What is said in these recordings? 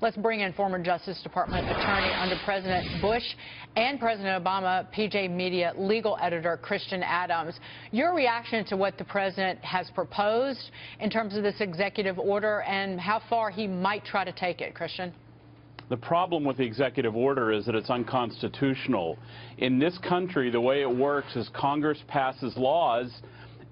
Let's bring in former Justice Department attorney under President Bush and President Obama, PJ Media legal editor Christian Adams. Your reaction to what the president has proposed in terms of this executive order and how far he might try to take it, Christian? The problem with the executive order is that it's unconstitutional. In this country, the way it works is Congress passes laws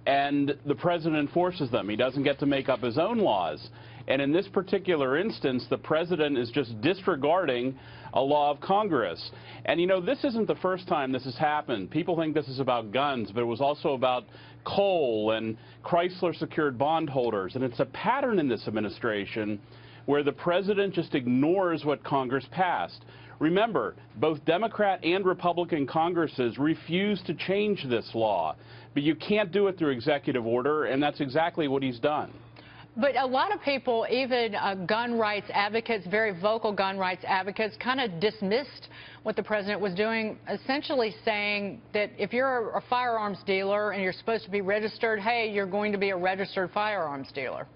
and the president enforces them. He doesn't get to make up his own laws. And in this particular instance, the president is just disregarding a law of Congress. And, you know, this isn't the first time this has happened. People think this is about guns, but it was also about coal and Chrysler secured bondholders. And it's a pattern in this administration where the president just ignores what Congress passed. Remember, both Democrat and Republican Congresses refused to change this law, but you can't do it through executive order, and that's exactly what he's done. But a lot of people, even gun rights advocates, very vocal gun rights advocates, kind of dismissed what the president was doing, essentially saying that if you're a firearms dealer and you're supposed to be registered, hey, you're going to be a registered firearms dealer.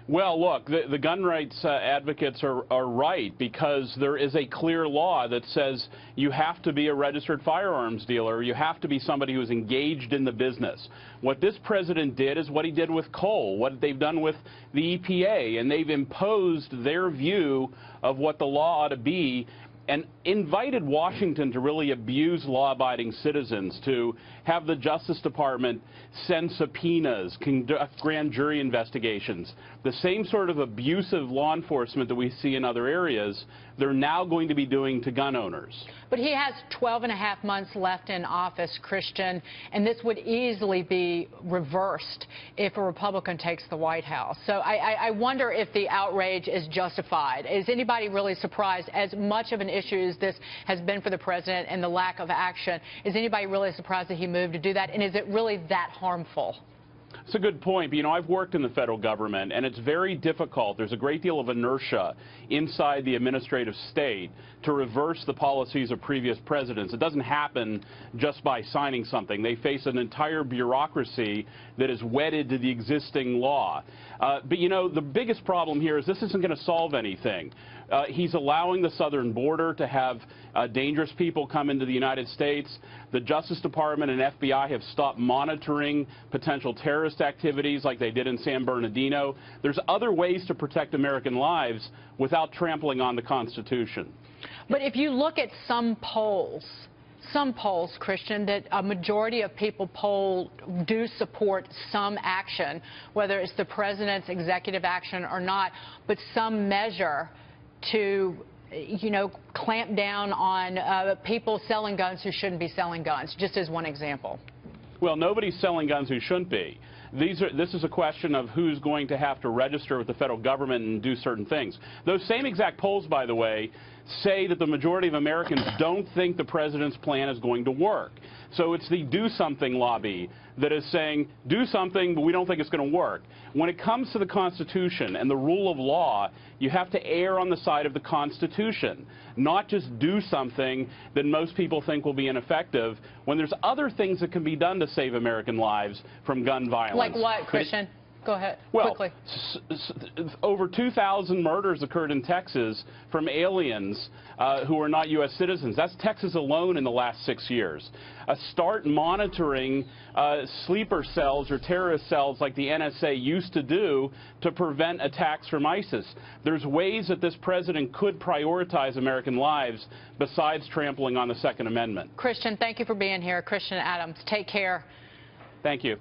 Well, look, the gun rights advocates are right, because there is a clear law that says you have to be a registered firearms dealer. You have to be somebody who's engaged in the business. What this president did is what he did with coal, what they've done with the EPA, and they've imposed their view of what the law ought to be and invited Washington to really abuse law-abiding citizens, to have the Justice Department send subpoenas, conduct grand jury investigations. The same sort of abusive law enforcement that we see in other areas, they're now going to be doing to gun owners. But he has 12.5 months left in office, Christian, and this would easily be reversed if a Republican takes the White House. So I wonder if the outrage is justified. Is anybody really surprised, as much of an issue as this has been for the president and the lack of action, is anybody really surprised that he moved to do that, and is it really that harmful? It's a good point. But, you know, I've worked in the federal government, and it's very difficult. There's a great deal of inertia inside the administrative state to reverse the policies of previous presidents. It doesn't happen just by signing something. They face an entire bureaucracy that is wedded to the existing law. But, you know, the biggest problem here is this isn't going to solve anything. He's allowing the southern border to have dangerous people come into the United States. The Justice Department and FBI have stopped monitoring potential terrorist activities like they did in San Bernardino. There's other ways to protect American lives without trampling on the Constitution. But if you look at some polls, Christian, that a majority of people polled do support some action, whether it's the president's executive action or not, but some measure to, you know, clamp down on people selling guns who shouldn't be selling guns, just as one example. Well, nobody's selling guns who shouldn't be. This is a question of who's going to have to register with the federal government and do certain things. Those same exact polls, by the way, say that the majority of Americans don't think the president's plan is going to work. So it's the do something lobby that is saying, do something, but we don't think it's going to work. When it comes to the Constitution and the rule of law, you have to err on the side of the Constitution, not just do something that most people think will be ineffective when there's other things that can be done to save American lives from gun violence. Like what, Christian? Go ahead, well, quickly. Over 2,000 murders occurred in Texas from aliens who are not U.S. citizens. That's Texas alone in the last 6 years. Start monitoring sleeper cells or terrorist cells like the NSA used to do to prevent attacks from ISIS. There's ways that this president could prioritize American lives besides trampling on the Second Amendment. Christian, thank you for being here. Christian Adams, take care. Thank you.